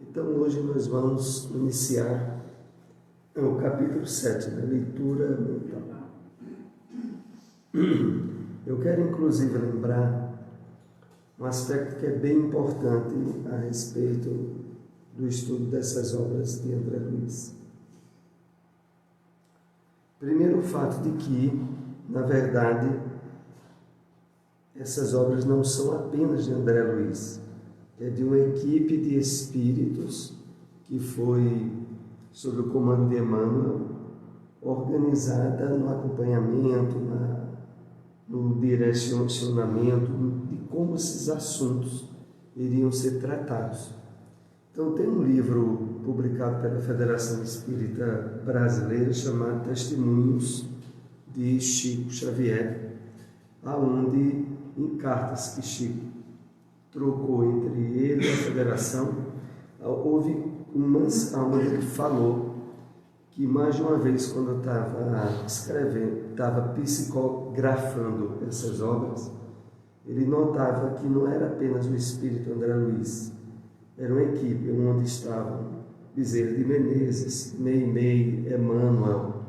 Então hoje nós vamos iniciar o capítulo 7 da leitura mental. Eu quero inclusive lembrar um aspecto que é bem importante a respeito do estudo dessas obras de André Luiz. Primeiro, o fato de que, na verdade, essas obras não são apenas de André Luiz, é de uma equipe de espíritos que foi, sob o comando de Emmanuel, organizada no acompanhamento, no direcionamento de como esses assuntos iriam ser tratados. Então, tem um livro publicado pela Federação Espírita Brasileira chamado Testemunhos de Chico Xavier, aonde, em cartas que Chico trocou entre ele e a Federação, houve umas onde ele falou que mais de uma vez, quando eu estava escrevendo, estava psicografando essas obras, ele notava que não era apenas o espírito André Luiz, era uma equipe onde estavam Bezerra de Menezes, Meimei, Emmanuel,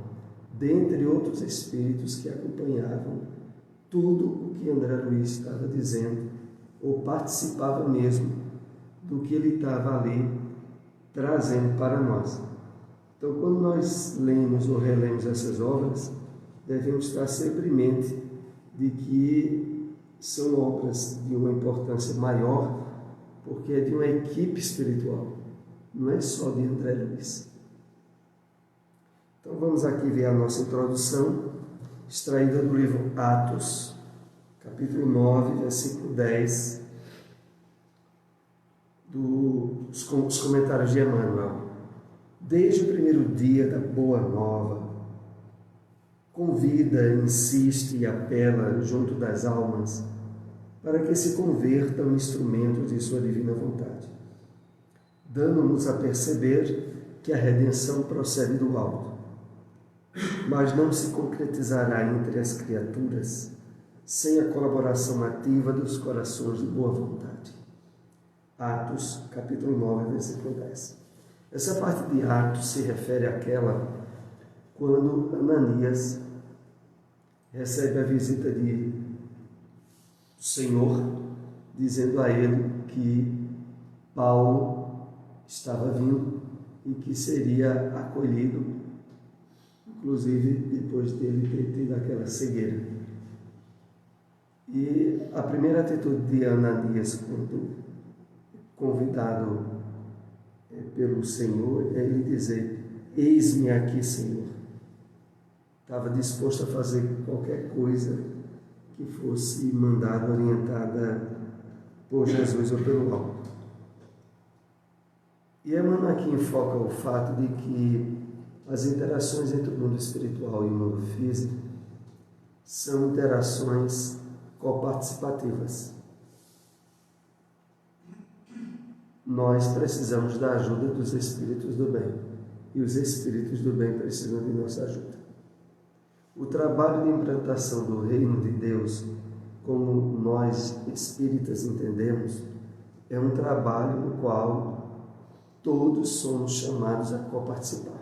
dentre outros espíritos que acompanhavam tudo o que André Luiz estava dizendo, ou participava mesmo do que ele estava ali trazendo para nós. Então, quando nós lemos ou relemos essas obras, devemos estar sempre em mente de que são obras de uma importância maior, porque é de uma equipe espiritual, não é só de André Luiz. Então, vamos aqui ver a nossa introdução, extraída do livro Atos, capítulo 9, versículo 10, dos comentários de Emmanuel. Desde o primeiro dia da Boa Nova, convida, insiste e apela junto das almas para que se convertam instrumentos de sua divina vontade, dando-nos a perceber que a redenção procede do alto, mas não se concretizará entre as criaturas sem a colaboração ativa dos corações de boa vontade. Atos, capítulo 9, versículo 10. Essa parte de Atos se refere àquela quando Ananias recebe a visita do Senhor, dizendo a ele que Paulo estava vindo e que seria acolhido, inclusive depois dele ter tido aquela cegueira. E a primeira atitude de Ananias, quando convidado pelo Senhor, é ele dizer: eis-me aqui, Senhor. Estava disposto a fazer qualquer coisa que fosse mandada, orientada por Jesus ou pelo alto. E Emmanuel aqui enfoca o fato de que as interações entre o mundo espiritual e o mundo físico são interações coparticipativas. Nós precisamos da ajuda dos espíritos do bem, e os espíritos do bem precisam de nossa ajuda. O trabalho de implantação do reino de Deus, como nós espíritas entendemos, é um trabalho no qual todos somos chamados a coparticipar.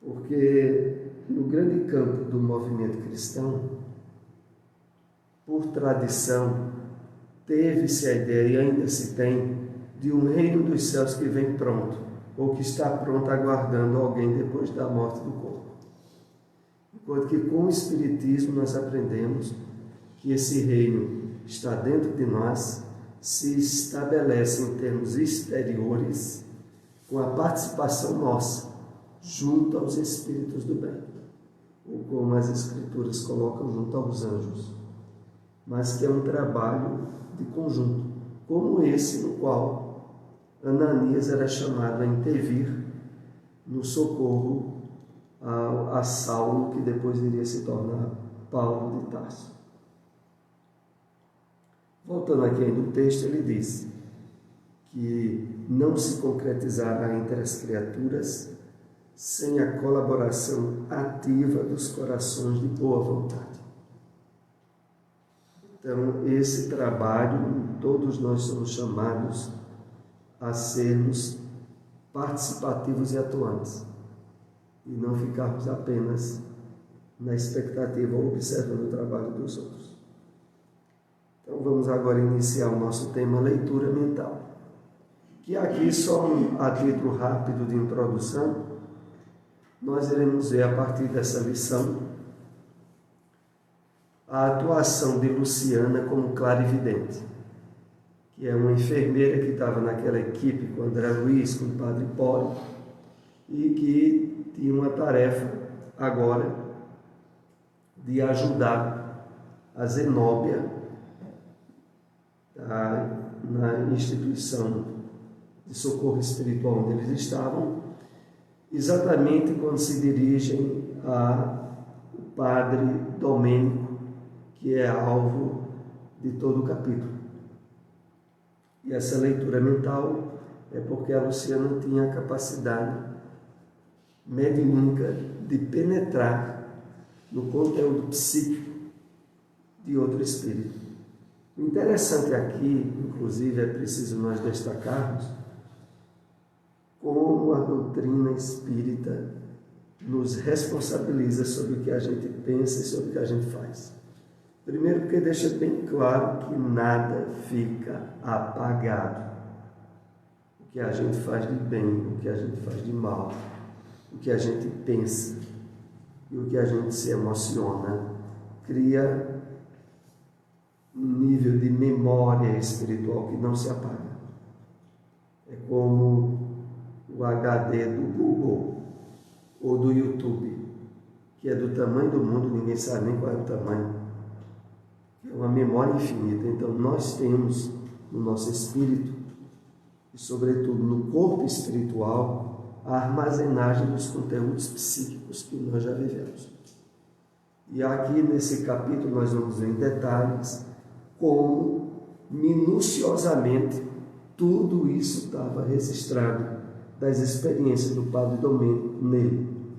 Porque no grande campo do movimento cristão, por tradição, teve-se a ideia, e ainda se tem, de um reino dos céus que vem pronto, ou que está pronto aguardando alguém depois da morte do corpo. Enquanto que com o Espiritismo nós aprendemos que esse reino está dentro de nós, se estabelece em termos exteriores, com a participação nossa, junto aos Espíritos do bem, ou como as Escrituras colocam, junto aos anjos, mas que é um trabalho de conjunto, como esse no qual Ananias era chamado a intervir no socorro a Saulo, que depois iria se tornar Paulo de Tarso. Voltando aqui ainda o texto, ele diz que não se concretizará entre as criaturas sem a colaboração ativa dos corações de boa vontade. Então, esse trabalho, todos nós somos chamados a sermos participativos e atuantes, e não ficarmos apenas na expectativa ou observando o trabalho dos outros. Então vamos agora iniciar o nosso tema leitura mental, que aqui só a título rápido de introdução, nós iremos ver a partir dessa lição a atuação de Luciana como clarividente, que é uma enfermeira que estava naquela equipe com André Luiz, com o Padre Poli, e que tinha uma tarefa agora de ajudar a Zenóbia na instituição de socorro espiritual onde eles estavam, exatamente quando se dirigem ao Padre Domênico, que é alvo de todo o capítulo. E essa leitura mental é porque a Luciana tinha a capacidade mediúnica de penetrar no conteúdo psíquico de outro espírito. O interessante aqui, inclusive, é preciso nós destacarmos como a doutrina espírita nos responsabiliza sobre o que a gente pensa e sobre o que a gente faz. Primeiro, porque deixa bem claro que nada fica apagado. O que a gente faz de bem, o que a gente faz de mal, o que a gente pensa e o que a gente se emociona, cria um nível de memória espiritual que não se apaga. É como o HD do Google ou do YouTube, que é do tamanho do mundo, ninguém sabe nem qual é o tamanho. É uma memória infinita. Então nós temos no nosso espírito, e sobretudo no corpo espiritual, a armazenagem dos conteúdos psíquicos que nós já vivemos. E aqui nesse capítulo nós vamos ver em detalhes como minuciosamente tudo isso estava registrado das experiências do Padre Domênico nele,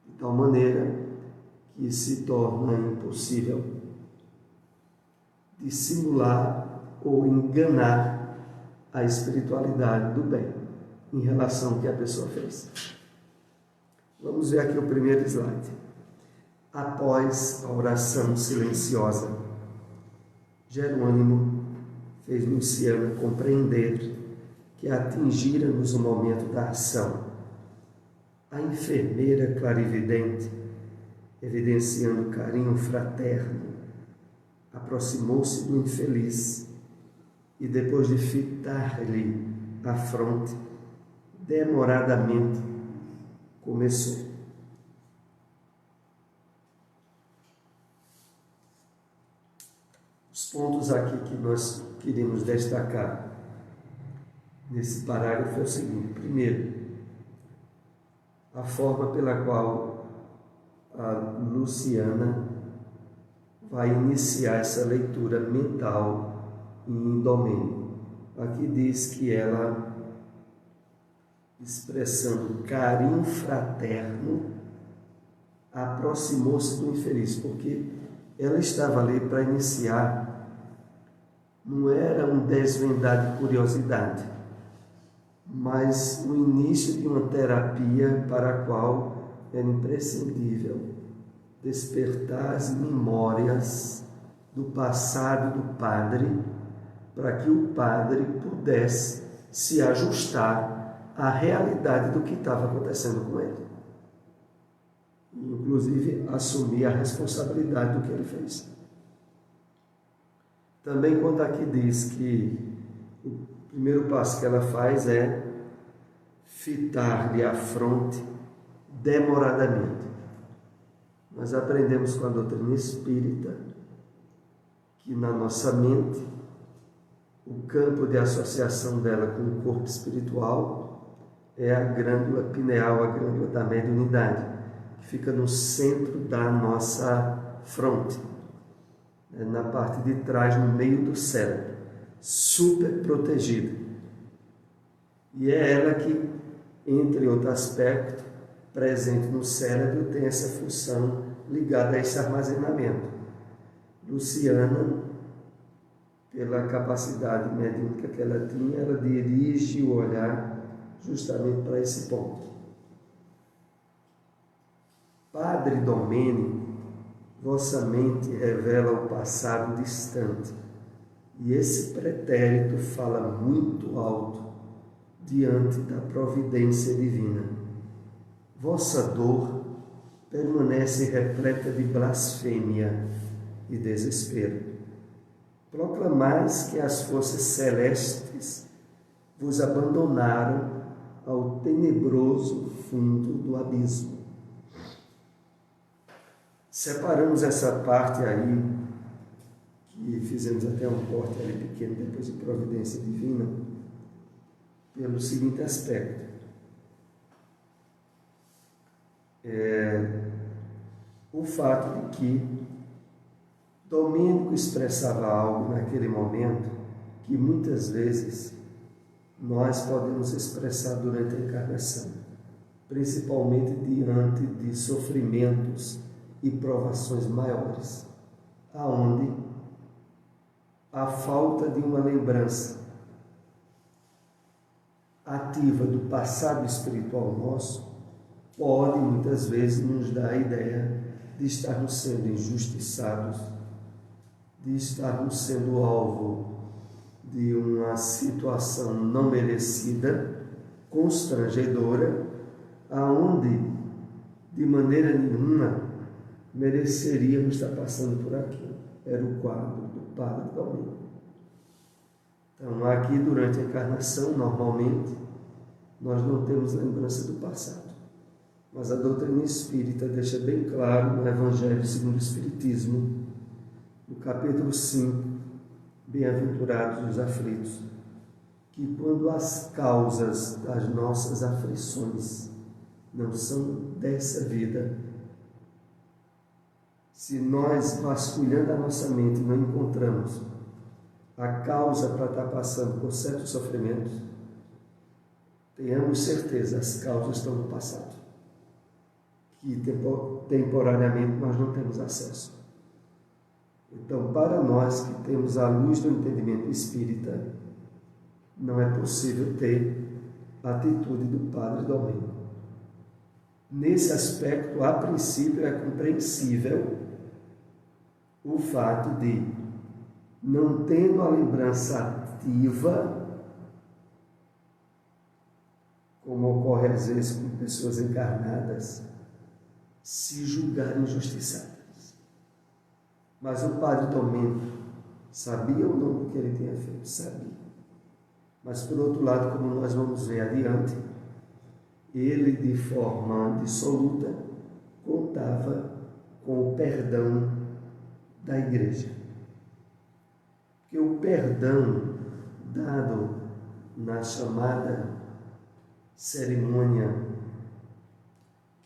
de tal maneira que se torna impossível dissimular ou enganar a espiritualidade do bem em relação ao que a pessoa fez. Vamos ver aqui o primeiro slide. Após a oração silenciosa, Jerônimo fez Luciana compreender que atingira-nos o momento da ação. A enfermeira clarividente, evidenciando carinho fraterno, aproximou-se do infeliz e, depois de fitar-lhe a fronte, demoradamente começou. Os pontos aqui que nós queremos destacar nesse parágrafo é o seguinte. Primeiro, a forma pela qual a Luciana vai iniciar essa leitura mental em Domênico. Aqui diz que ela, expressando carinho fraterno, aproximou-se do infeliz, porque ela estava ali para iniciar, não era um desvendar de curiosidade, mas o início de uma terapia para a qual era imprescindível despertar as memórias do passado do padre, para que o padre pudesse se ajustar à realidade do que estava acontecendo com ele. Inclusive, assumir a responsabilidade do que ele fez. Também quando aqui diz que o primeiro passo que ela faz é fitar-lhe a fronte demoradamente. Nós aprendemos com a doutrina espírita que na nossa mente o campo de associação dela com o corpo espiritual é a glândula pineal, a glândula da mediunidade, que fica no centro da nossa fronte, na parte de trás, no meio do cérebro, super protegida. E é ela que, entre outros aspectos, presente no cérebro, tem essa função ligada a esse armazenamento. Luciana, pela capacidade mediúnica que ela tinha, ela dirige o olhar justamente para esse ponto. Padre Domênico, vossa mente revela o passado distante, e esse pretérito fala muito alto diante da providência divina. Vossa dor permanece repleta de blasfêmia e desespero. Proclamais que as forças celestes vos abandonaram ao tenebroso fundo do abismo. Separamos essa parte aí, que fizemos até um corte ali pequeno depois de providência divina, pelo seguinte aspecto. O fato de que Domênico expressava algo naquele momento que muitas vezes nós podemos expressar durante a encarnação, principalmente diante de sofrimentos e provações maiores, aonde a falta de uma lembrança ativa do passado espiritual nosso pode muitas vezes nos dar a ideia de estarmos sendo injustiçados, de estarmos sendo alvo de uma situação não merecida, constrangedora, aonde de maneira nenhuma mereceríamos estar passando por aquilo. Era o quadro do Padre Domênico. Então, aqui durante a encarnação, normalmente, nós não temos lembrança do passado. Mas a doutrina espírita deixa bem claro no Evangelho segundo o Espiritismo, no capítulo 5, Bem-aventurados os aflitos, que quando as causas das nossas aflições não são dessa vida, se nós, vasculhando a nossa mente, não encontramos a causa para estar passando por certos sofrimentos, tenhamos certeza, as causas estão no passado, que temporariamente nós não temos acesso. Então, para nós que temos a luz do entendimento espírita, não é possível ter a atitude do Padre Domênico. Nesse aspecto, a princípio, é compreensível o fato de, não tendo a lembrança ativa, como ocorre às vezes com pessoas encarnadas, se julgarem injustiçadas. Mas o Padre Domênico sabia ou não o que ele tinha feito? Sabia. Mas, por outro lado, como nós vamos ver adiante, ele, de forma dissoluta, contava com o perdão da Igreja. Porque o perdão dado na chamada cerimônia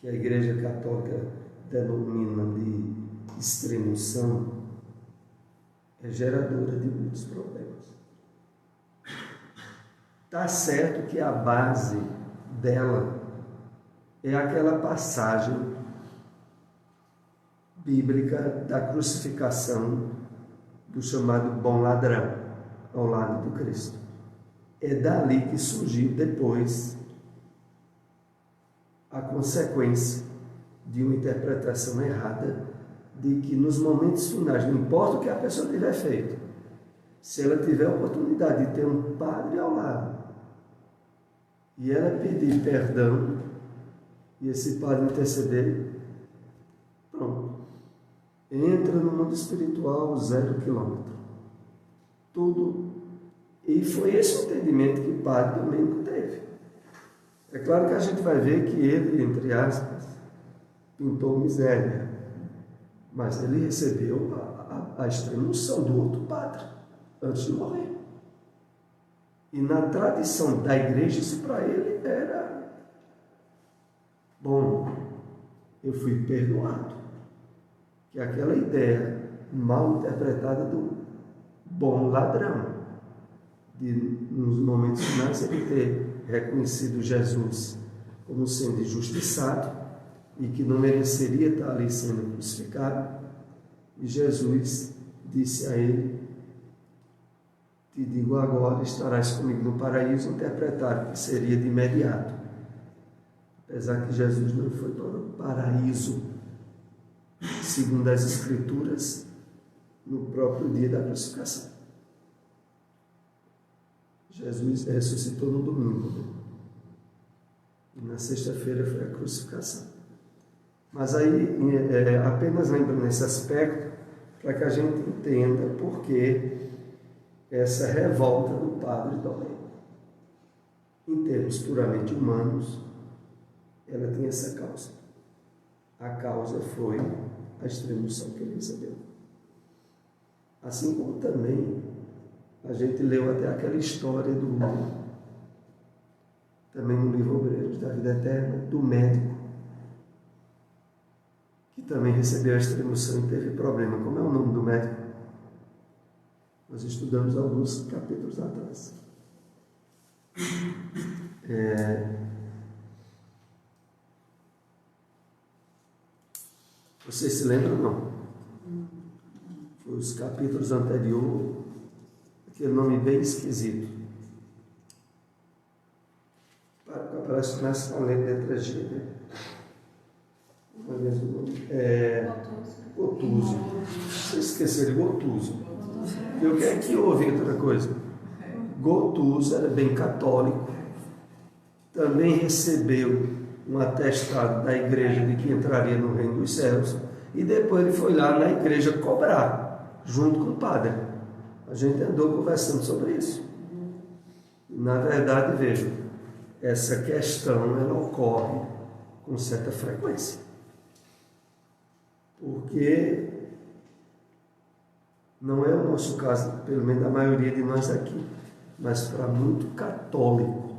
que a Igreja Católica denomina de extremunção, é geradora de muitos problemas. Está certo que a base dela é aquela passagem bíblica da crucificação do chamado bom ladrão ao lado do Cristo. É dali que surgiu depois a consequência de uma interpretação errada de que nos momentos finais, não importa o que a pessoa tiver feito, se ela tiver a oportunidade de ter um padre ao lado e ela pedir perdão e esse padre interceder, pronto, entra no mundo espiritual 0 quilômetro. Tudo. E foi esse o entendimento que o Padre Domênico teve. É claro que a gente vai ver que ele, entre aspas, pintou miséria, mas ele recebeu a extrema-unção do outro padre antes de morrer. E na tradição da igreja, isso para ele era bom. Eu fui perdoado. Que é aquela ideia mal interpretada do bom ladrão, de nos momentos finais ele ter reconhecido Jesus como sendo injustiçado e que não mereceria estar ali sendo crucificado, e Jesus disse a ele: te digo agora, estarás comigo no paraíso, interpretado que seria de imediato. Apesar que Jesus não foi para o paraíso, segundo as Escrituras, no próprio dia da crucificação. Jesus ressuscitou no domingo, né? E na sexta-feira foi a crucificação. Mas aí, apenas lembrando esse aspecto, para que a gente entenda por que essa revolta do padre Dolé. Em termos puramente humanos, ela tinha essa causa. A causa foi a extremoção que ele recebeu. Assim como também a gente leu até aquela história também no livro Obreiros da Vida Eterna, do médico, que também recebeu a extremoção e teve problema. Como é o nome do médico? Nós estudamos alguns capítulos atrás. Vocês se lembram ou não? Foi os capítulos anteriores, aquele nome bem esquisito. Parece que começa com a letra G, né? Não é mesmo nome? Gotuso. Vocês esqueceram de Gotuso. E o que é que houve outra coisa? Gotuso era bem católico, também recebeu um atestado da igreja de que entraria no reino dos céus, e depois ele foi lá na igreja cobrar, junto com o padre. A gente andou conversando sobre isso. E, na verdade, vejam, essa questão ela ocorre com certa frequência. Porque não é o nosso caso, pelo menos da maioria de nós aqui, mas para muito católico,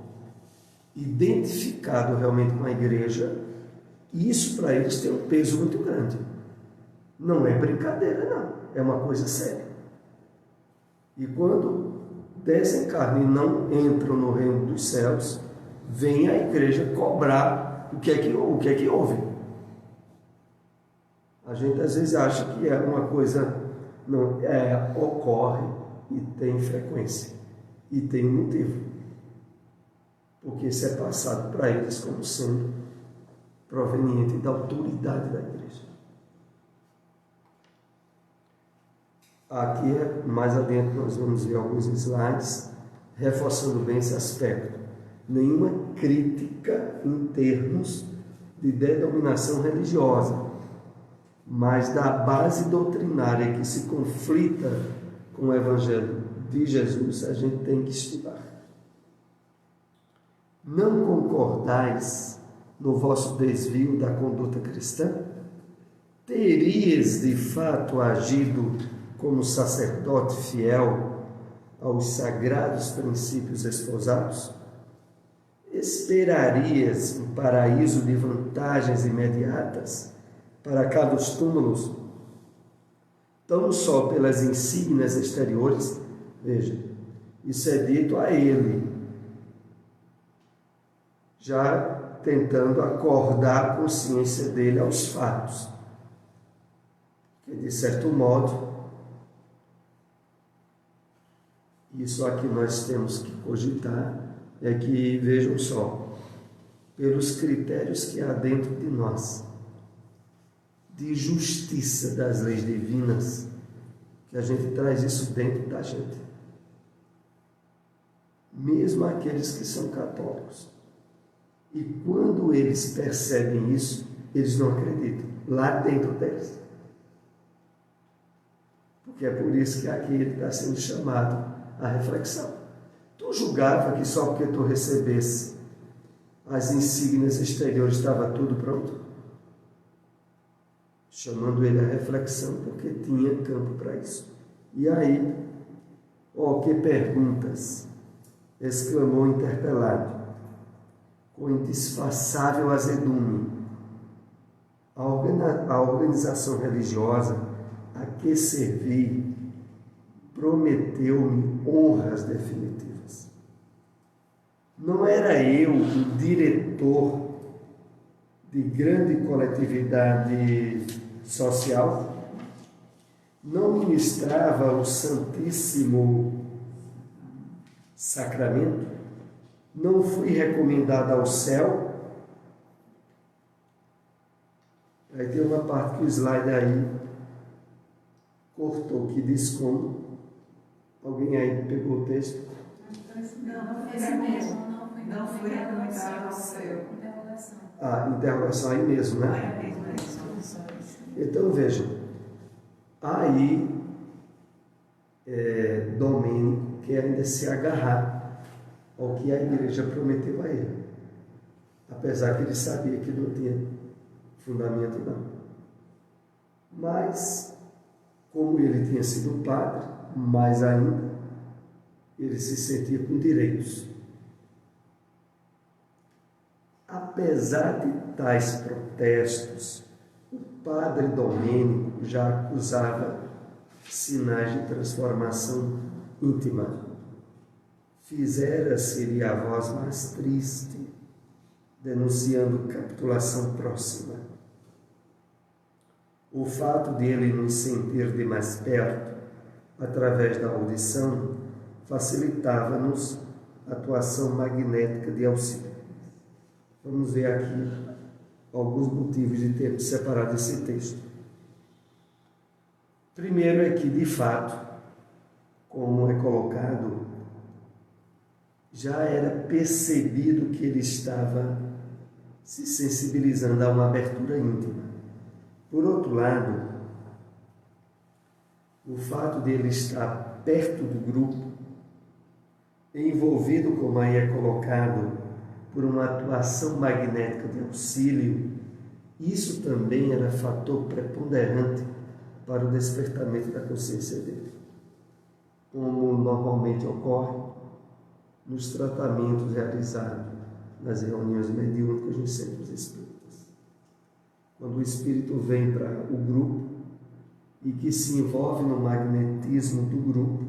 identificado realmente com a igreja, isso para eles tem um peso muito grande. Não é brincadeira, não. É uma coisa séria. E quando desencarnam e não entram no reino dos céus, vem a igreja cobrar o que é que houve. A gente às vezes acha que é uma coisa, não, ocorre e tem frequência. E tem um motivo. Porque isso é passado para eles como sendo proveniente da autoridade da igreja. Aqui, mais adiante, nós vamos ver alguns slides reforçando bem esse aspecto. Nenhuma crítica em termos de denominação religiosa, mas da base doutrinária que se conflita com o Evangelho de Jesus, a gente tem que estudar. Não concordais no vosso desvio da conduta cristã? Terias de fato agido como sacerdote fiel aos sagrados princípios esposados? Esperarias um paraíso de vantagens imediatas para cá dos túmulos, tão só pelas insígnias exteriores? Veja, isso é dito a ele, já tentando acordar a consciência dele aos fatos. Que, de certo modo, isso aqui nós temos que cogitar, é que, vejam só, pelos critérios que há dentro de nós, de justiça das leis divinas, que a gente traz isso dentro da gente. Mesmo aqueles que são católicos. E quando eles percebem isso, eles não acreditam, lá dentro deles. Porque é por isso que aqui ele está sendo chamado à reflexão. Tu julgava que só porque tu recebesse as insígnias exteriores estava tudo pronto? Chamando ele à reflexão, porque tinha campo para isso. E aí, que perguntas! Exclamou interpelado, com indisfaçável azedume. A organização religiosa a que servi prometeu-me honras definitivas. Não era eu o diretor de grande coletividade social? Não ministrava o Santíssimo sacramento, não fui recomendado ao céu. Aí tem uma parte que o slide aí cortou, que diz como. Alguém aí pegou o texto? Não, esse mesmo. Não fui recomendado ao céu. Interrogação aí mesmo, né? É mesmo, é isso. Então vejam, aí Domênico quer ainda se agarrar ao que a igreja prometeu a ele, apesar que ele sabia que não tinha fundamento não. Mas, como ele tinha sido padre, mais ainda, ele se sentia com direitos. Apesar de tais protestos, o padre Domênico já acusava sinais de transformação íntima. Fizera-se-lhe a voz mais triste, denunciando capitulação próxima. O fato de ele nos sentir de mais perto, através da audição, facilitava-nos a atuação magnética de auxílio. Vamos ver aqui alguns motivos de termos separado esse texto. Primeiro é que, de fato, como é colocado, já era percebido que ele estava se sensibilizando a uma abertura íntima. Por outro lado, o fato de ele estar perto do grupo, envolvido, como aí é colocado, por uma atuação magnética de auxílio, isso também era fator preponderante para o despertamento da consciência dele, como normalmente ocorre nos tratamentos realizados nas reuniões mediúnicas nos centros espíritas. Quando o espírito vem para o grupo e que se envolve no magnetismo do grupo,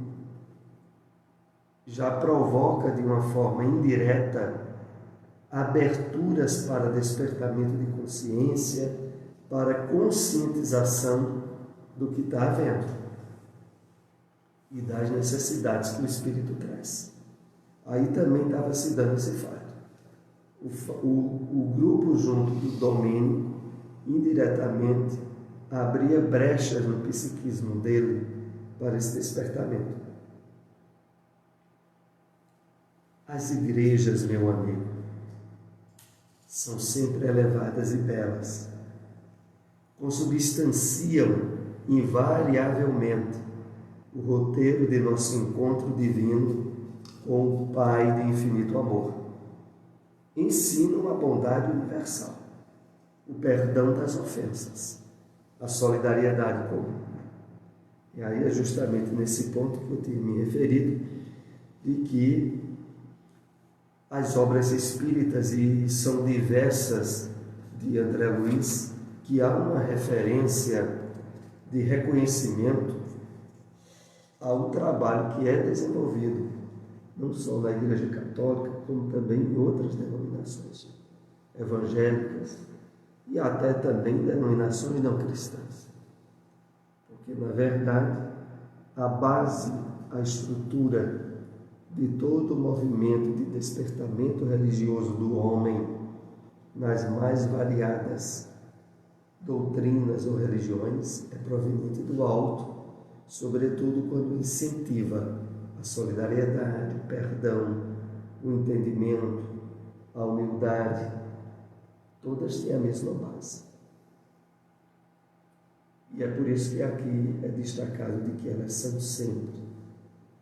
já provoca de uma forma indireta aberturas para despertamento de consciência, para conscientização do que está havendo e das necessidades que o Espírito traz. Aí também estava se dando esse fato. O grupo junto do Domênico, indiretamente, abria brechas no psiquismo dele para esse despertamento. As igrejas, meu amigo, são sempre elevadas e belas, consubstanciam invariavelmente o roteiro de nosso encontro divino com o Pai de infinito amor. Ensinam a bondade universal, o perdão das ofensas, a solidariedade comum. E aí é justamente nesse ponto que eu tinha me referido, de que as obras espíritas, e são diversas, de André Luiz, que há uma referência de reconhecimento ao trabalho que é desenvolvido, não só na Igreja Católica, como também em outras denominações evangélicas e até também denominações não cristãs. Porque, na verdade, a base, a estrutura de todo o movimento de despertamento religioso do homem nas mais variadas doutrinas ou religiões é proveniente do alto, sobretudo quando incentiva a solidariedade, o perdão, o entendimento, a humildade. Todas têm a mesma base. E é por isso que aqui é destacado de que elas são sempre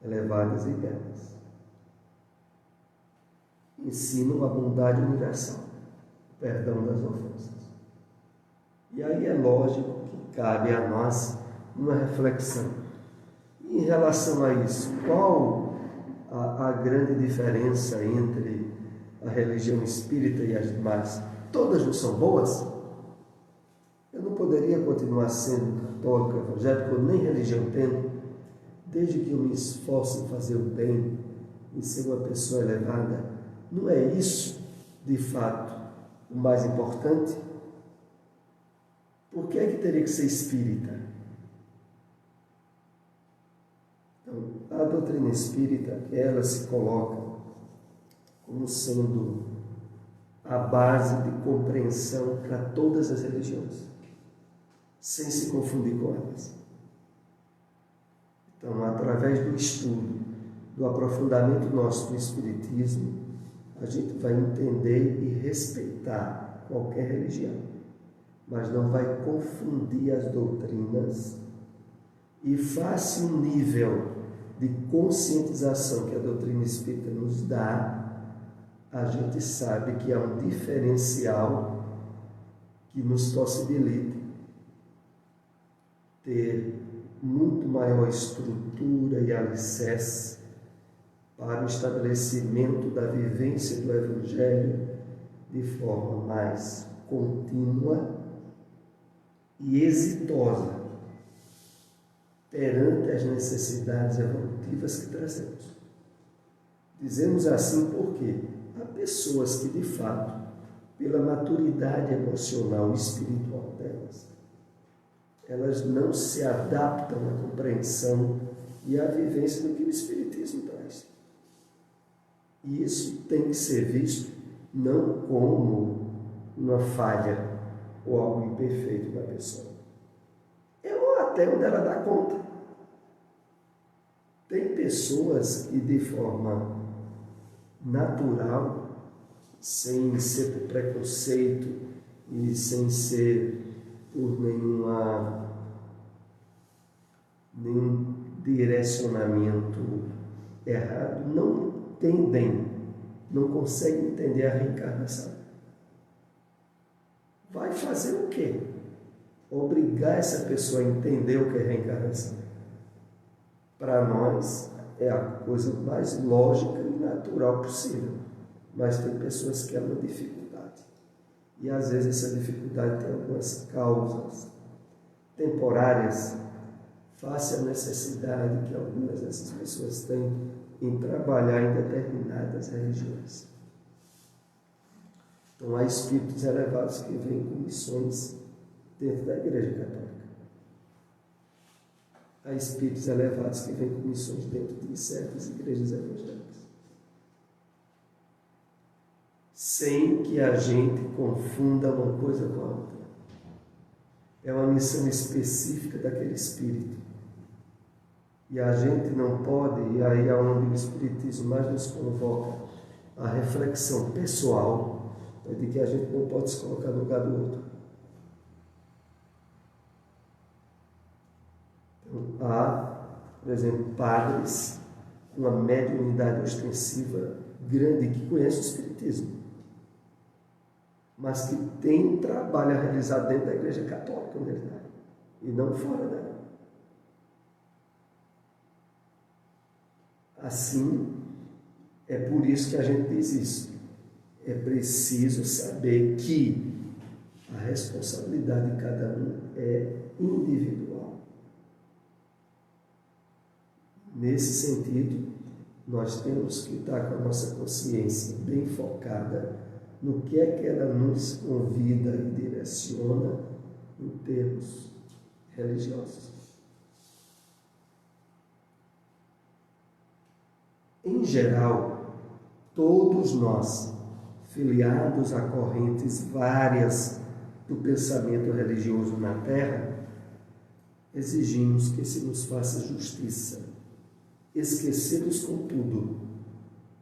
elevadas e belas. Ensinam a bondade universal, o perdão das ofensas. E aí é lógico que cabe a nós uma reflexão. E em relação a isso, qual a grande diferença entre a religião espírita e as demais? Todas não são boas? Eu não poderia continuar sendo católico, evangélico, ou nem religião tendo, desde que eu me esforço em fazer o bem, em ser uma pessoa elevada. Não é isso, de fato, o mais importante? Por que é que teria que ser espírita? Então, a doutrina espírita, ela se coloca como sendo a base de compreensão para todas as religiões, sem se confundir com elas. Então, através do estudo, do aprofundamento nosso do Espiritismo, a gente vai entender e respeitar qualquer religião, mas não vai confundir as doutrinas, e face o nível de conscientização que a doutrina espírita nos dá, a gente sabe que há um diferencial que nos possibilita ter muito maior estrutura e alicerce para o estabelecimento da vivência do Evangelho de forma mais contínua e exitosa perante as necessidades evolutivas que trazemos. Dizemos assim porque há pessoas que, de fato, pela maturidade emocional e espiritual delas, elas não se adaptam à compreensão e à vivência do que o Espiritismo traz. E isso tem que ser visto não como uma falha ou algo imperfeito da pessoa. Ou até onde ela dá conta. Tem pessoas que, de forma natural, sem ser por preconceito e sem ser por nenhum direcionamento errado, não entendem, não conseguem entender a reencarnação. Vai fazer o quê? Obrigar essa pessoa a entender o que é reencarnação. Para nós é a coisa mais lógica e natural possível, mas tem pessoas que há uma dificuldade. E às vezes essa dificuldade tem algumas causas temporárias, face à necessidade que algumas dessas pessoas têm em trabalhar em determinadas religiões. Então, há espíritos elevados que vêm com missões dentro da Igreja Católica. Há espíritos elevados que vêm com missões dentro de certas igrejas evangélicas. Sem que a gente confunda uma coisa com a outra. É uma missão específica daquele espírito. E a gente não pode, e aí é onde o Espiritismo mais nos convoca, a reflexão pessoal, é de que a gente não pode se colocar no lugar do outro. Então, há, por exemplo, padres com uma mediunidade ostensiva grande que conhecem o Espiritismo, mas que tem um trabalho a realizar dentro da Igreja Católica, onde ele está, e não fora dela. Assim, é por isso que a gente diz isso. É preciso saber que a responsabilidade de cada um é individual. Nesse sentido, nós temos que estar com a nossa consciência bem focada no que é que ela nos convida e direciona em termos religiosos. Em geral, todos nós, filiados a correntes várias do pensamento religioso na Terra, exigimos que se nos faça justiça, esquecidos, contudo,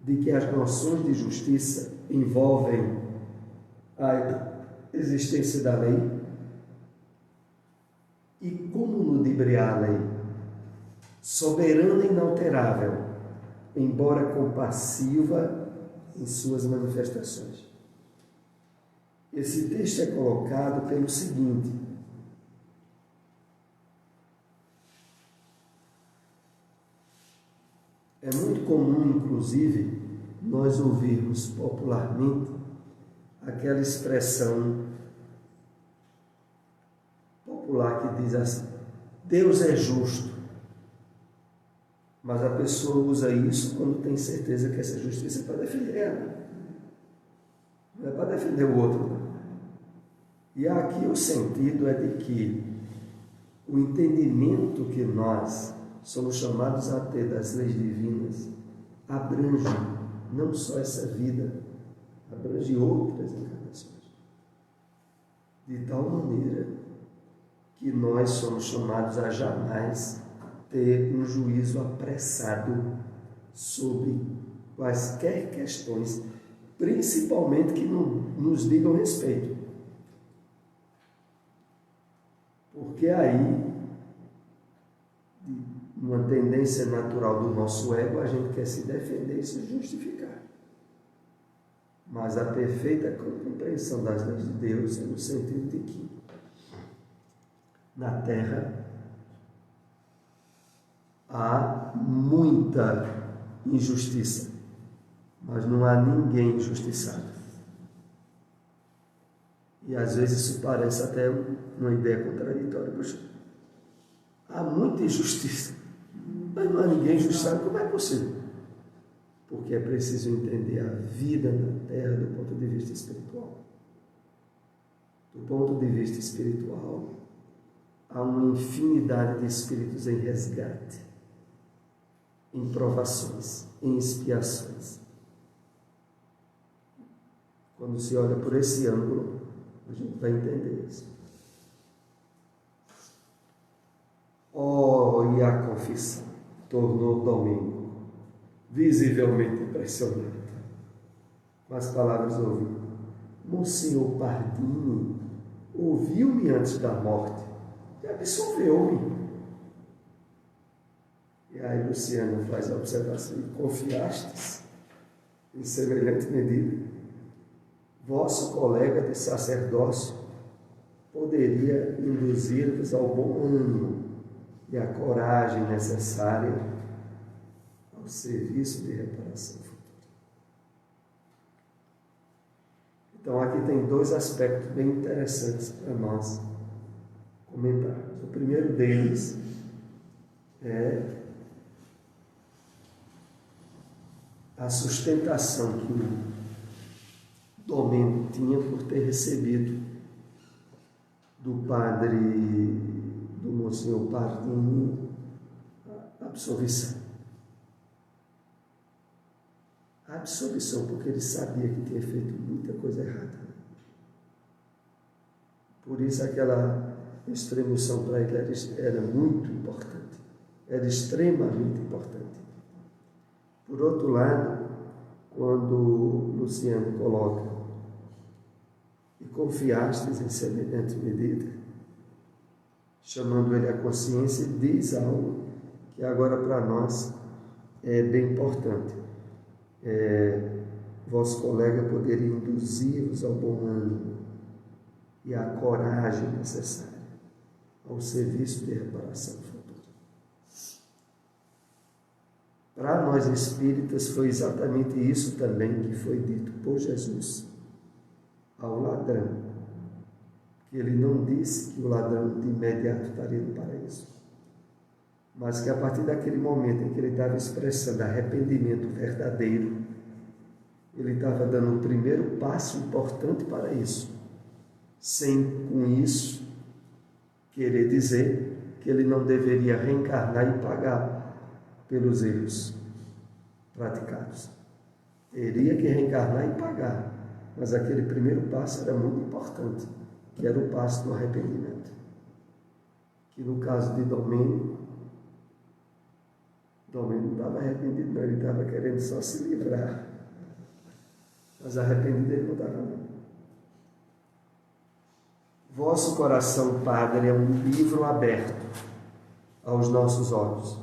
de que as noções de justiça envolvem a existência da lei e como ludibriar a lei, soberana e inalterável, embora compassiva em suas manifestações. Esse texto é colocado pelo seguinte: é muito comum, inclusive, nós ouvirmos popularmente aquela expressão popular que diz assim: Deus é justo. Mas a pessoa usa isso quando tem certeza que essa justiça é para defender ela. Não é para defender o outro. E aqui o sentido é de que o entendimento que nós somos chamados a ter das leis divinas, abrange não só essa vida, abrange outras encarnações. De tal maneira que nós somos chamados a jamais ter um juízo apressado sobre quaisquer questões, principalmente que não nos digam respeito. Porque aí, uma tendência natural do nosso ego, a gente quer se defender e se justificar. Mas a perfeita compreensão das leis de Deus é no sentido de que na Terra há muita injustiça, mas não há ninguém injustiçado. E às vezes isso parece até uma ideia contraditória. Poxa, há muita injustiça, mas não há ninguém injustiçado. Como é possível? Porque é preciso entender a vida na Terra do ponto de vista espiritual. Do ponto de vista espiritual, há uma infinidade de espíritos em resgate, em provações, em expiações. Quando se olha por esse ângulo, a gente vai entender isso. E a confissão tornou Domingo visivelmente impressionante com as palavras ouvidas. Monsenhor Pardini ouviu-me antes da morte e absolveu-me. E aí Luciano faz a observação: confiastes em semelhante medida? Vosso colega de sacerdócio poderia induzir-vos ao bom ânimo e à coragem necessária ao serviço de reparação futura. Então aqui tem dois aspectos bem interessantes para nós comentarmos. O primeiro deles é a sustentação que o Domênico tinha por ter recebido do padre, do Monsenhor Pardini, a absolvição. A absolvição porque ele sabia que tinha feito muita coisa errada. Por isso aquela extremoção para ele era muito importante, era extremamente importante. Por outro lado, quando Luciano coloca: e confiastes em semelhante medida, chamando ele à consciência, diz algo que agora para nós é bem importante. Vosso colega poderia induzir-vos ao bom ânimo e à coragem necessária ao serviço de reparação futura. Para nós espíritas foi exatamente isso também que foi dito por Jesus ao ladrão, que ele não disse que o ladrão de imediato estaria no paraíso, mas que a partir daquele momento em que ele estava expressando arrependimento verdadeiro, ele estava dando o primeiro passo importante para isso, sem com isso querer dizer que ele não deveria reencarnar e pagar pelos erros praticados. Teria que reencarnar e pagar, mas aquele primeiro passo era muito importante, que era o passo do arrependimento. Que no caso de Domênico não estava arrependido, não, ele estava querendo só se livrar. Mas arrependido ele não estava, não. Vosso coração, Padre, é um livro aberto aos nossos olhos.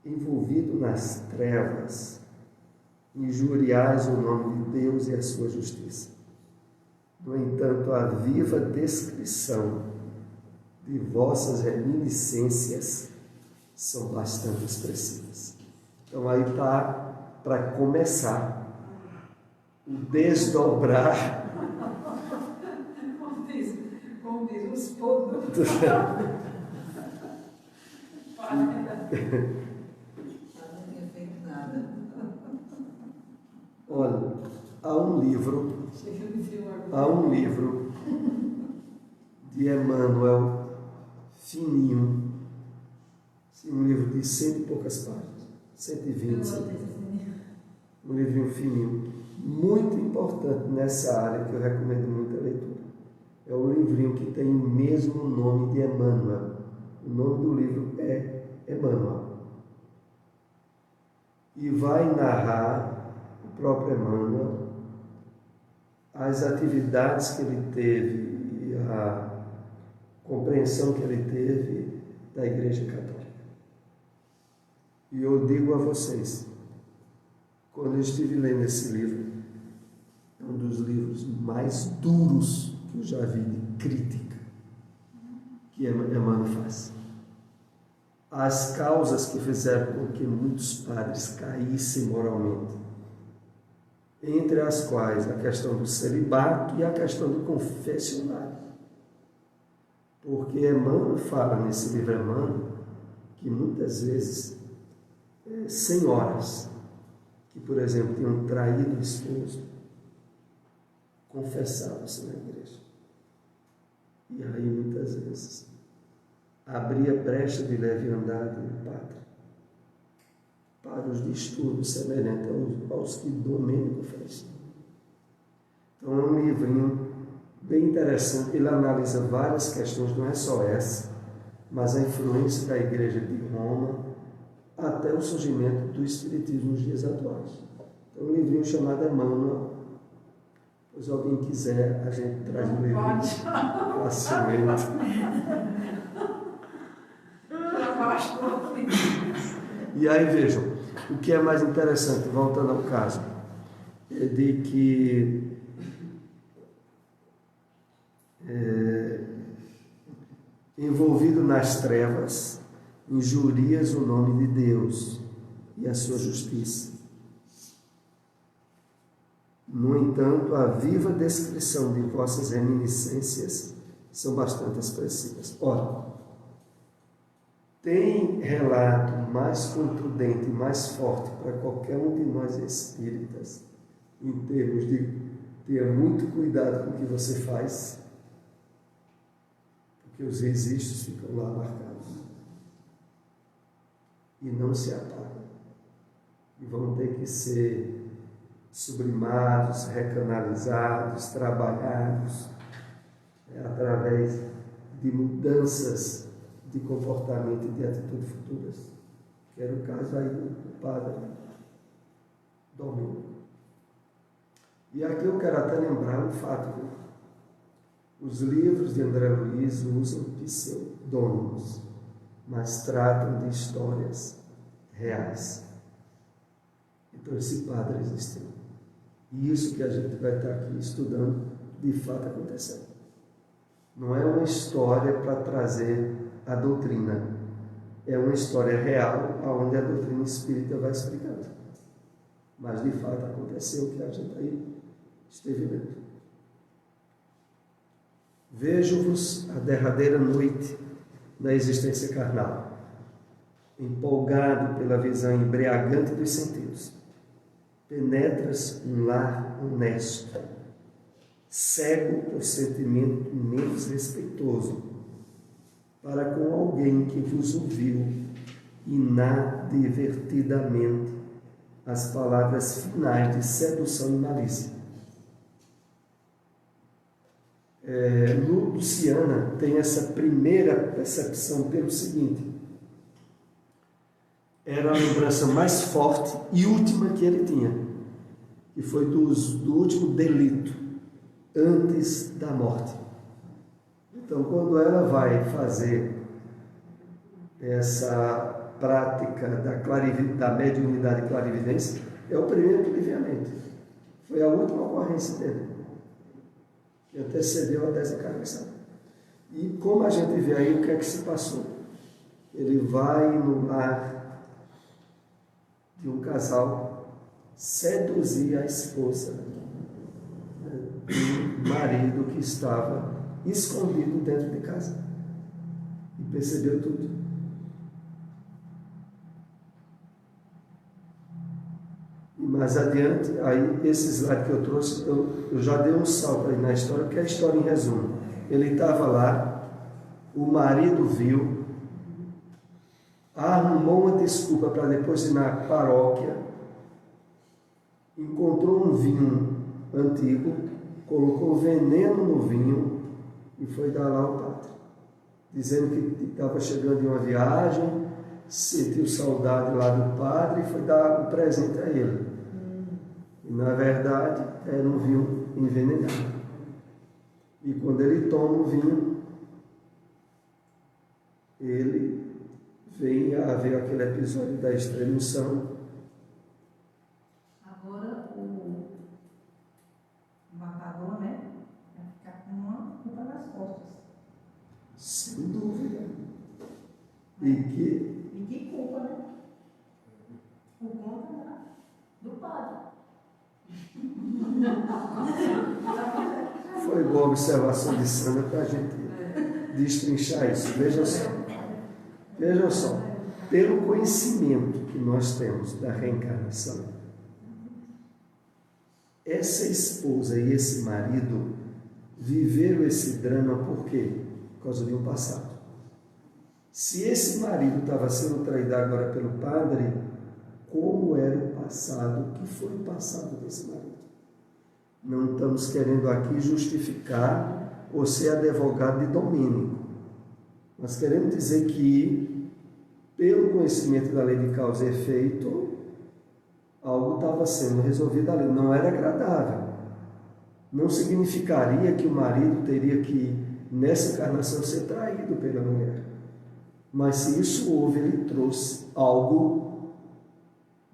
Envolvido nas trevas, injuriais o nome de Deus e a sua justiça. No entanto, a viva descrição de vossas reminiscências são bastante expressivas. Então aí está, para começar, o desdobrar. Como diz os podres. Olha, há um livro de Emmanuel Fininho, Um livro de 100 e poucas páginas, 120, um livrinho fininho, muito importante nessa área, que eu recomendo muito a leitura. É um livrinho que tem o mesmo nome de Emmanuel. O nome do livro é Emmanuel. E vai narrar o próprio Emmanuel, as atividades que ele teve e a compreensão que ele teve da Igreja Católica. E eu digo a vocês, quando eu estive lendo esse livro, é um dos livros mais duros que eu já vi de crítica que Emmanuel faz. As causas que fizeram com que muitos padres caíssem moralmente, entre as quais a questão do celibato e a questão do confessionário. Porque Emmanuel fala nesse livro Emmanuel que muitas vezes senhoras que, por exemplo, tinham traído o esposo, confessavam-se na igreja. E aí, muitas vezes, abria brecha de leviandade no padre para os distúrbios semelhantes aos que Domênico fez. Então, é um livrinho bem interessante. Ele analisa várias questões, não é só essa, mas a influência da igreja de Roma até o surgimento do Espiritismo nos dias atuais. Então, um livrinho chamado Emmanuel. Se alguém quiser, a gente traz um livrinho facilmente. E aí vejam, o que é mais interessante, voltando ao caso, é de que envolvido nas trevas, injurias o nome de Deus e a sua justiça. No entanto, a viva descrição de vossas reminiscências são bastante expressivas. Ora, tem relato mais contundente, mais forte para qualquer um de nós espíritas, em termos de ter muito cuidado com o que você faz, porque os registros ficam lá marcados e não se apagam, e vão ter que ser sublimados, recanalizados, trabalhados através de mudanças de comportamento e de atitude futuras, que era o caso aí do padre Domênico. E aqui eu quero até lembrar um fato: os livros de André Luiz usam pseudônimos, mas tratam de histórias reais. Então esse padre existiu. E isso que a gente vai estar aqui estudando, de fato aconteceu. Não é uma história para trazer a doutrina, é uma história real, onde a doutrina espírita vai explicando. Mas de fato aconteceu o que a gente aí esteve lendo. Vejo-vos a derradeira noite da existência carnal, empolgado pela visão embriagante dos sentidos. Penetras um lar honesto, cego por sentimento menos respeitoso, para com alguém que vos ouviu inadvertidamente as palavras finais de sedução e malícia. Luciana tem essa primeira percepção pelo seguinte: era a lembrança mais forte e última que ele tinha, que foi do último delito, antes da morte. Então, quando ela vai fazer essa prática da mediunidade e clarividência, é o primeiro clareamento. Foi a última ocorrência dele, que antecedeu a desencarnação. E como a gente vê aí, o que é que se passou? Ele vai no lar de um casal seduzir a esposa do marido que estava escondido dentro de casa, e percebeu tudo. E mais adiante, aí esse slide que eu trouxe, eu já dei um salto aí na história, porque é a história em resumo. Ele estava lá, o marido viu, arrumou uma desculpa para depois ir na paróquia, encontrou um vinho antigo, colocou veneno no vinho e foi dar lá ao padre, dizendo que estava chegando de uma viagem, sentiu saudade lá do padre e foi dar um presente a ele. E na verdade era um vinho envenenado. E quando ele toma o vinho, ele vem a ver aquele episódio da extrema-unção. Agora o matador, né, vai ficar com uma culpa nas costas. Sem dúvida. E que culpa, né? Por conta do padre. foi boa observação de Sandra para a gente destrinchar isso. Vejam só, pelo conhecimento que nós temos da reencarnação, essa esposa e esse marido viveram esse drama por quê? Por causa de um passado. Se esse marido estava sendo traído agora pelo padre, como era o passado? O que foi o passado desse marido? Não estamos querendo aqui justificar ou ser advogado de Domênico. Nós queremos dizer que, pelo conhecimento da lei de causa e efeito, algo estava sendo resolvido ali. Não era agradável. Não significaria que o marido teria que, nessa encarnação, ser traído pela mulher. Mas se isso houve, ele trouxe algo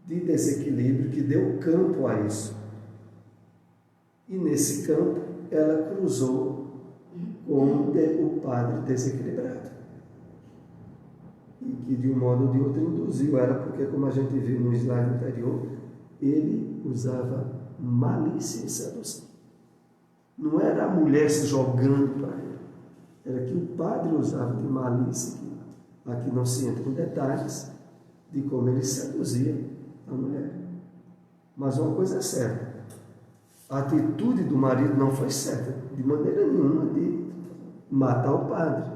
de desequilíbrio que deu campo a isso. E nesse campo, ela cruzou com o padre desequilibrado. E que de um modo ou de outro induziu ela, porque como a gente viu no slide anterior, ele usava malícia e sedução. Não era a mulher se jogando para ele, era que o padre usava de malícia. Aqui não se entra em detalhes de como ele seduzia a mulher. Mas uma coisa é certa, a atitude do marido não foi certa, de maneira nenhuma, de matar o padre.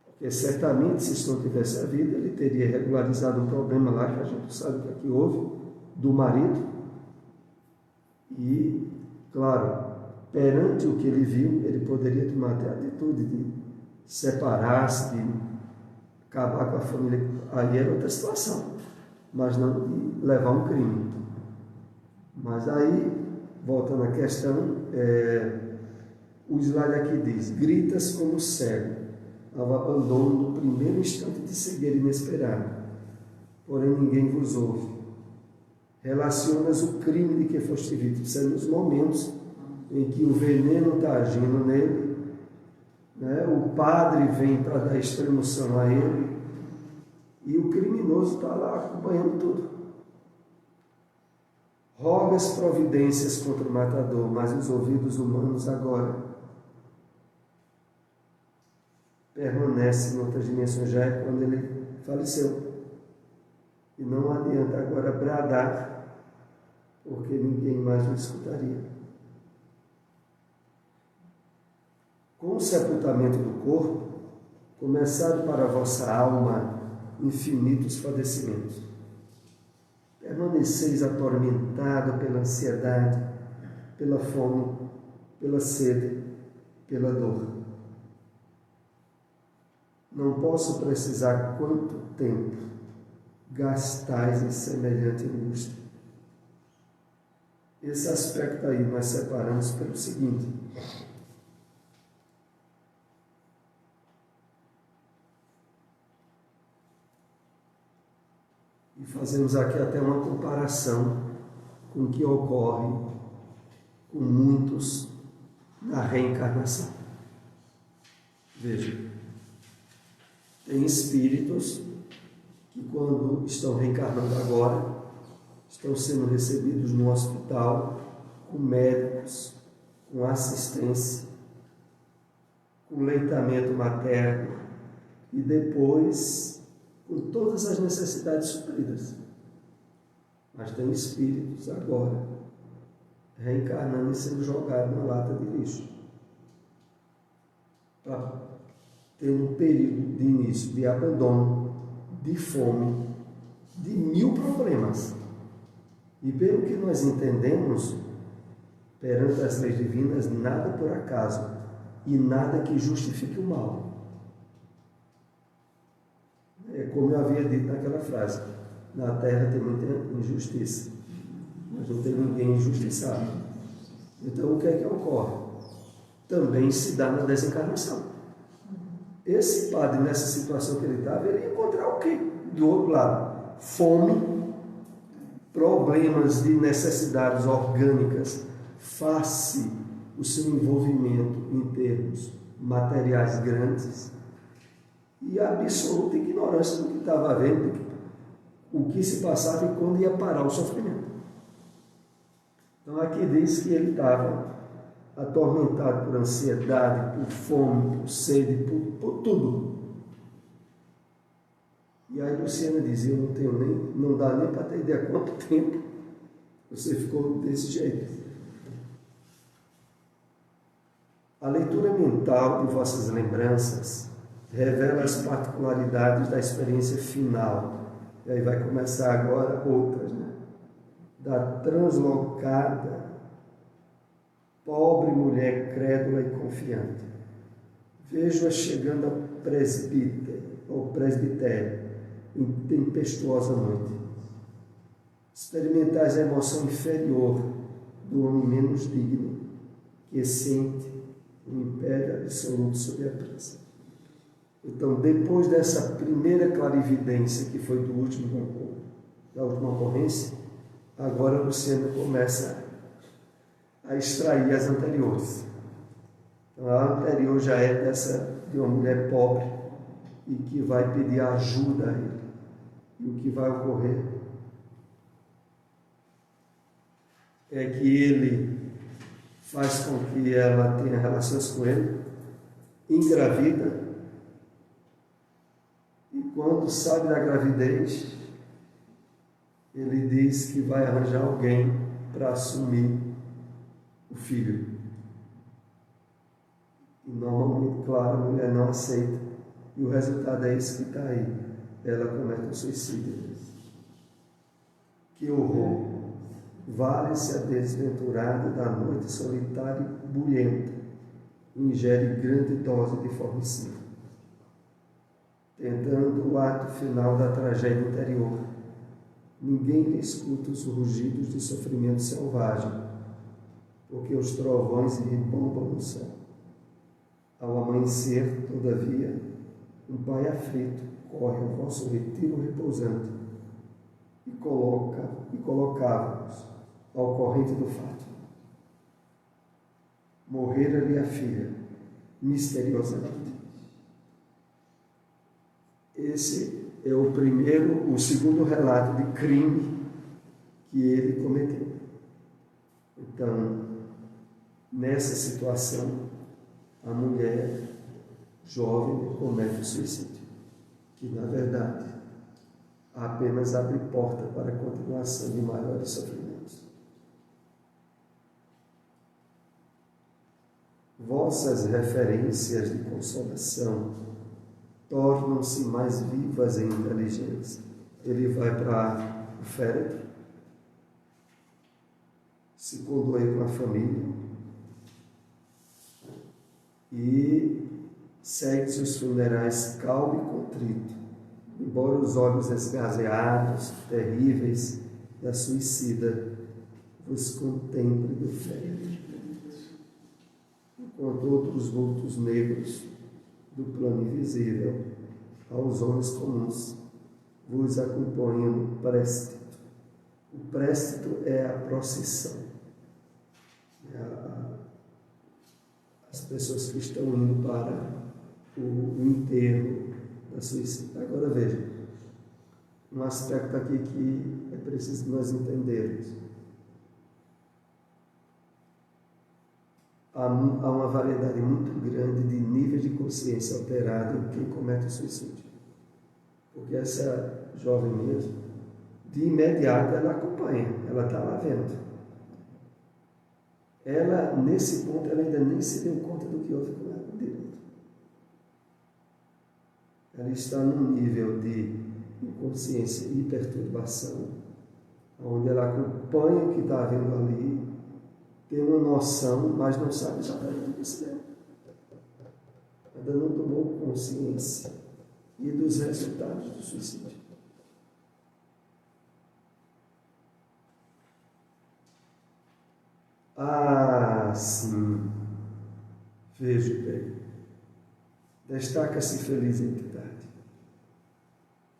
Porque certamente, se isso não tivesse havido, ele teria regularizado um problema lá, que a gente sabe que aqui houve, do marido. E, claro, perante o que ele viu, ele poderia tomar até a atitude de separar-se, de acabar com a família. Aí era outra situação, mas não de levar um crime. Mas aí, voltando à questão, o slide aqui diz: gritas como cego ao abandono no primeiro instante de cegueira inesperada, porém ninguém vos ouve. Relacionas o crime de que foste vítima, sendo os momentos em que o veneno está agindo nele, né? O padre vem para dar extremoção a ele e o criminoso está lá acompanhando tudo. Rogas providências contra o matador, mas os ouvidos humanos agora permanecem em outras dimensões, já é quando ele faleceu. E não adianta agora bradar, porque ninguém mais o escutaria. Com o sepultamento do corpo, começaram para a vossa alma infinitos padecimentos. Permaneceis atormentado pela ansiedade, pela fome, pela sede, pela dor. Não posso precisar quanto tempo gastais em semelhante angústia. Esse aspecto aí nós separamos pelo seguinte: e fazemos aqui até uma comparação com o que ocorre com muitos na reencarnação. Veja, tem espíritos que, quando estão reencarnando agora, estão sendo recebidos no hospital com médicos, com assistência, com leitamento materno e depois com todas as necessidades supridas. Mas tem espíritos agora reencarnando e sendo jogados na lata de lixo, para ter um período de início de abandono, de fome, de 1000 problemas. E pelo que nós entendemos, perante as leis divinas, nada por acaso e nada que justifique o mal. É como eu havia dito naquela frase: na terra tem muita injustiça, mas não tem ninguém injustiçado. Então o que é que ocorre? Também se dá na desencarnação. Esse padre, nessa situação que ele estava, ele ia encontrar o quê? Do outro lado, fome, problemas de necessidades orgânicas, face o seu envolvimento em termos materiais grandes e a absoluta ignorância do que estava havendo, o que se passava e quando ia parar o sofrimento. Então aqui diz que ele estava atormentado por ansiedade, por fome, por sede, por tudo. E aí Luciana dizia: não dá nem para ter ideia quanto tempo você ficou desse jeito. A leitura mental de vossas lembranças revela as particularidades da experiência final. E aí vai começar agora outras, né? Da translocada, pobre mulher crédula e confiante. Vejo-a chegando ao presbitério, em tempestuosa noite. Experimentais a emoção inferior do homem menos digno, que sente o império absoluto sobre a presa. Então, depois dessa primeira clarividência, que foi da última ocorrência, agora Luciana começa a extrair as anteriores. Então, a anterior já é de uma mulher pobre e que vai pedir ajuda a ele. E o que vai ocorrer é que ele faz com que ela tenha relações com ele, engravida, e quando sabe da gravidez, ele diz que vai arranjar alguém para assumir o filho. E normalmente, claro, a mulher não aceita, e o resultado é esse que está aí: ela comete um suicídio. Que horror! Vale-se a desventurada da noite solitária e bulhenta, ingere grande dose de formicida, tentando o ato final da tragédia interior. Ninguém lhe escuta os rugidos de sofrimento selvagem, porque os trovões rebombam no céu. Ao amanhecer, todavia, um pai aflito corre ao vosso retiro repousante e colocava-vos ao corrente do fato. Morrera-lhe a filha, misteriosamente. Esse é o segundo relato de crime que ele cometeu. Então, nessa situação, a mulher jovem comete o suicídio, que na verdade apenas abre porta para a continuação de maiores sofrimentos. Vossas referências de consolação tornam-se mais vivas em inteligência. Ele vai para o féretro, se condoer com a família e segue seus funerais calmo e contrito, embora os olhos esgazeados, terríveis da suicida vos contemple do féretro, enquanto outros vultos negros do plano invisível aos homens comuns vos acompanham no préstito. O préstito é a procissão, as pessoas que estão indo para o enterro da suicida. Agora veja, um aspecto aqui que é preciso nós entendermos. Há uma variedade muito grande de níveis de consciência alterada em quem comete o suicídio. Porque essa jovem mesmo, de imediato, ela acompanha, ela está lá vendo. Ela, nesse ponto, ela ainda nem se deu conta do que houve com ela direito. Ela está num nível de inconsciência e perturbação, onde ela acompanha o que está havendo ali, tem uma noção, mas não sabe exatamente o que se deu. Ainda não tomou consciência e dos resultados do suicídio. Ah, sim, vejo bem. Destaca-se feliz entidade.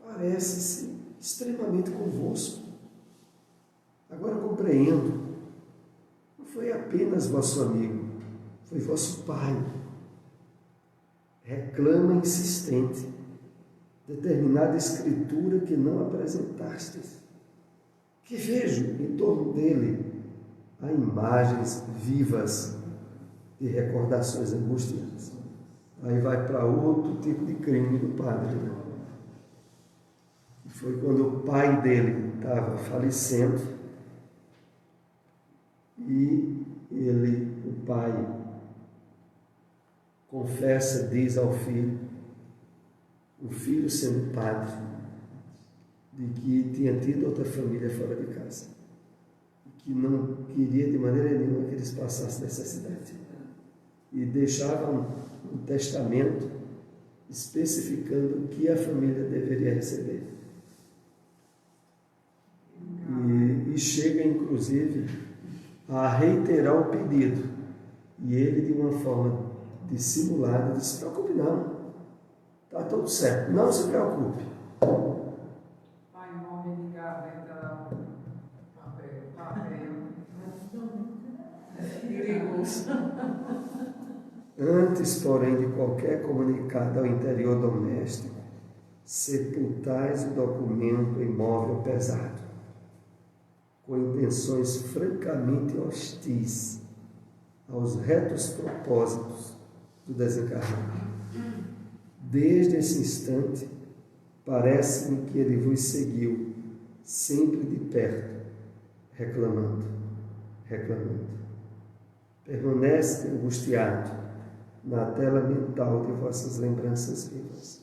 Parece-se extremamente convosco. Agora compreendo. Não foi apenas vosso amigo, foi vosso pai. Reclama insistente determinada escritura que não apresentastes. Que vejo em torno dele há imagens vivas de recordações angustiantes. Aí vai para outro tipo de crime do padre, né? Foi quando o pai dele estava falecendo e ele, o pai, confessa, diz ao filho, o filho sendo padre, de que tinha tido outra família fora de casa, e que não queria de maneira nenhuma que eles passassem necessidade. E deixava um testamento especificando o que a família deveria receber. E chega, inclusive, a reiterar o pedido. E ele, de uma forma dissimulada, disse: se preocupe não, está tudo certo, não se preocupe. Pai, nome de gaveta, papel. Perigoso. Antes, porém, de qualquer comunicado ao interior doméstico, sepultais o documento em móvel pesado, com intenções francamente hostis aos retos propósitos do desencarnado. Desde esse instante, parece-me que ele vos seguiu, sempre de perto, reclamando. Permanece angustiado na tela mental de vossas lembranças vivas.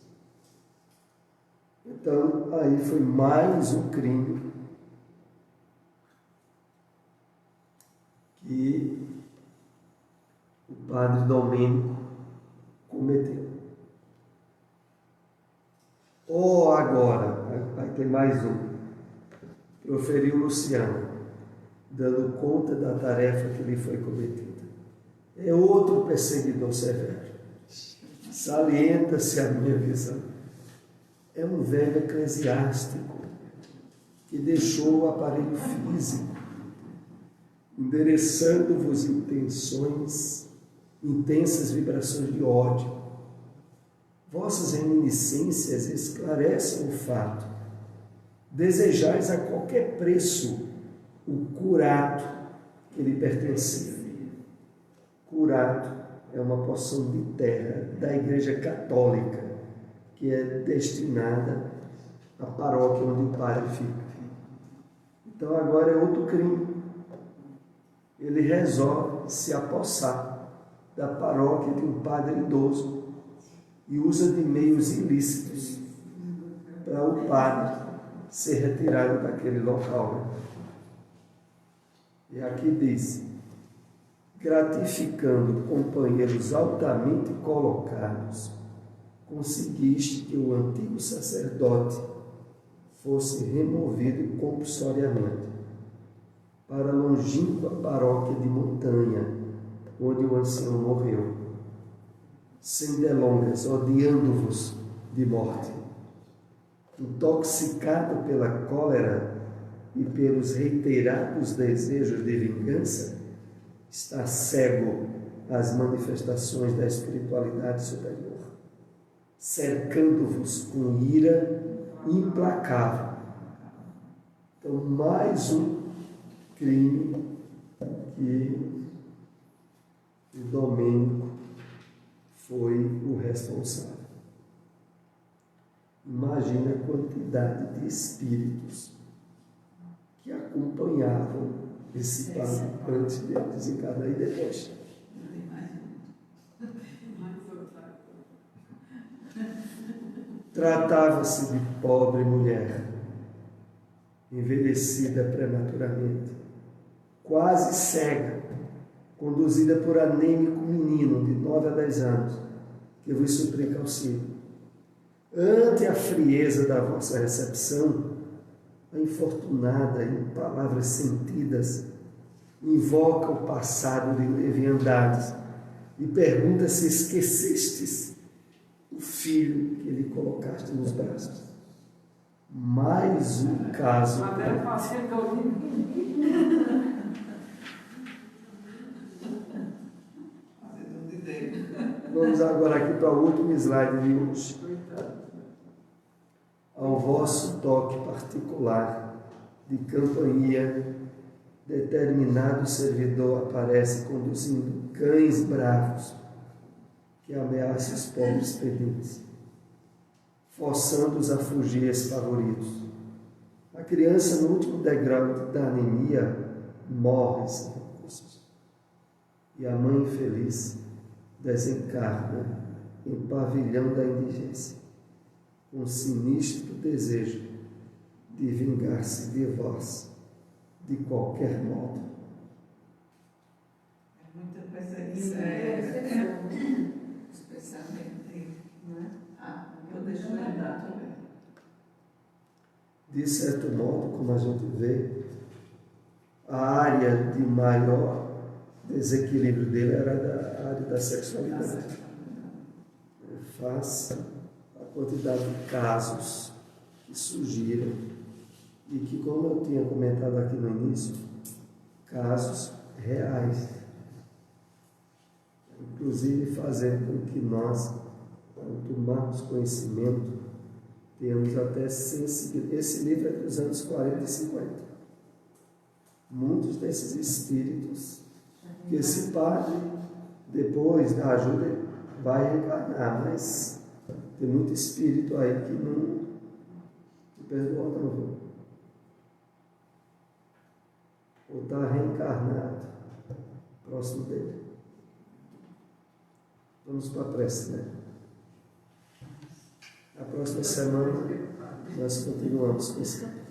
Então, aí foi mais um crime que o padre Domênico cometeu. Ou agora, aí tem mais um, proferiu Luciano, dando conta da tarefa que lhe foi cometida. É outro perseguidor severo. Salienta-se a minha visão. É um velho eclesiástico que deixou o aparelho físico, endereçando-vos intensas vibrações de ódio. Vossas reminiscências esclarecem o fato. Desejais a qualquer preço o curato que lhe pertencia. Curato é uma porção de terra da Igreja Católica que é destinada à paróquia onde o padre fica. Então agora é outro crime. Ele resolve se apossar da paróquia de um padre idoso e usa de meios ilícitos para o padre ser retirado daquele local. E aqui diz: gratificando companheiros altamente colocados, conseguiste que o antigo sacerdote fosse removido compulsoriamente para a longínqua paróquia de Montanha, onde o ancião morreu, sem delongas, odiando-vos de morte. Intoxicado pela cólera e pelos reiterados desejos de vingança, está cego às manifestações da espiritualidade superior, cercando-vos com ira implacável. Então, mais um crime que o Domênico foi o responsável. Imagina a quantidade de espíritos que acompanhavam esse padre antes de desencarnar e depois. Tratava-se de pobre mulher, envelhecida prematuramente, quase cega, conduzida por anêmico menino de 9 a 10 anos, que vos suplica auxílio. Ante a frieza da vossa recepção, a infortunada, em palavras sentidas, invoca o passado de leviandades e pergunta se esquecestes o filho que lhe colocaste nos braços. Mais um caso. Até fazer todo. Vamos agora aqui para o último slide de hoje. Ao vosso toque particular de campainha, determinado servidor aparece conduzindo cães bravos que ameaçam os pobres pedintes, forçando-os a fugir espavoridos. A criança, no último degrau da anemia, morre sem recursos. E a mãe infeliz desencarna em pavilhão da indigência, com um sinistro desejo de vingar-se de vós, de qualquer modo. É muita perseguição. Especialmente, não é? Eu deixo lembrar também. De certo modo, como a gente vê, a área de maior desequilíbrio dele era da área da sexualidade. Face a quantidade de casos que surgiram e que, como eu tinha comentado aqui no início, casos reais, inclusive fazendo com que nós, ao tomarmos conhecimento, tenhamos até sensibilidade. Esse livro é dos anos 40 e 50. Muitos desses espíritos, que esse padre, depois da ajuda, vai reencarnar, mas tem muito espírito aí que não perdoa não, viu? Ou está reencarnado próximo dele. Vamos para a prece, né? A próxima semana nós continuamos com esse capítulo.